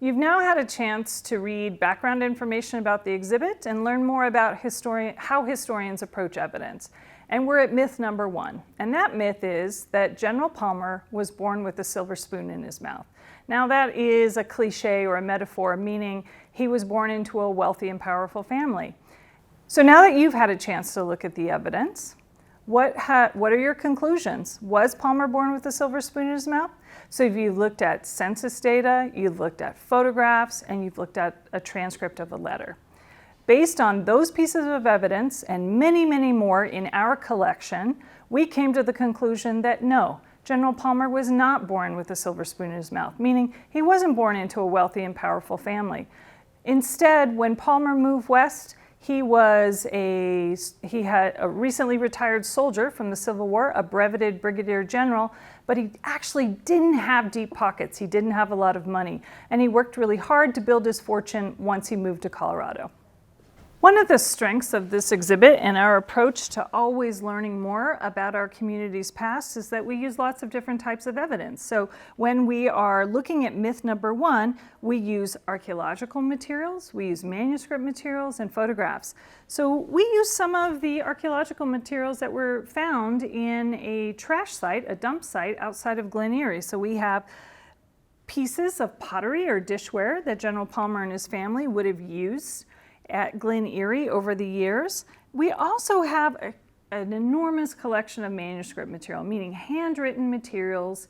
You've now had a chance to read background information about the exhibit and learn more about how historians approach evidence. And we're at myth number 1. And that myth is that General Palmer was born with a silver spoon in his mouth. Now that is a cliche or a metaphor, meaning he was born into a wealthy and powerful family. So now that you've had a chance to look at the evidence, what are your conclusions? Was Palmer born with a silver spoon in his mouth? So if you've looked at census data, you've looked at photographs, and you've looked at a transcript of a letter. Based on those pieces of evidence and many, many more in our collection, we came to the conclusion that no, General Palmer was not born with a silver spoon in his mouth, meaning he wasn't born into a wealthy and powerful family. Instead, when Palmer moved west, he had a recently retired soldier from the Civil War, a breveted brigadier general, but he actually didn't have deep pockets. He didn't have a lot of money, and he worked really hard to build his fortune once he moved to Colorado. One of the strengths of this exhibit and our approach to always learning more about our community's past is that we use lots of different types of evidence. So when we are looking at myth number 1, we use archaeological materials, we use manuscript materials, and photographs. So we use some of the archaeological materials that were found in a trash site, a dump site outside of Glen Erie. So we have pieces of pottery or dishware that General Palmer and his family would have used at Glen Erie over the years. We also have an enormous collection of manuscript material, meaning handwritten materials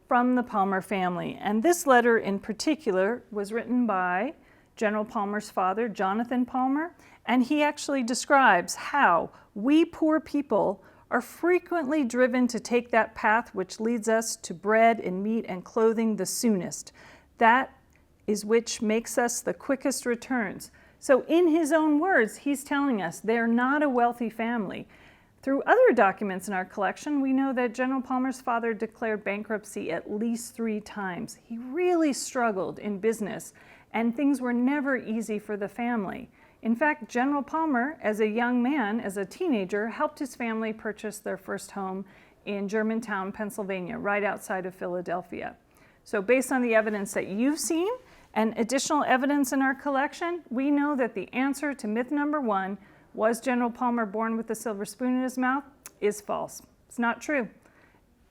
from the Palmer family. And this letter in particular was written by General Palmer's father, Jonathan Palmer, and he actually describes how we poor people are frequently driven to take that path which leads us to bread and meat and clothing the soonest. That is which makes us the quickest returns. So in his own words, he's telling us they're not a wealthy family. Through other documents in our collection, we know that General Palmer's father declared bankruptcy at least 3 times. He really struggled in business, and things were never easy for the family. In fact, General Palmer, as a young man, as a teenager, helped his family purchase their first home in Germantown, Pennsylvania, right outside of Philadelphia. So based on the evidence that you've seen, and additional evidence in our collection, we know that the answer to myth number 1, was General Palmer born with a silver spoon in his mouth, is false. It's not true.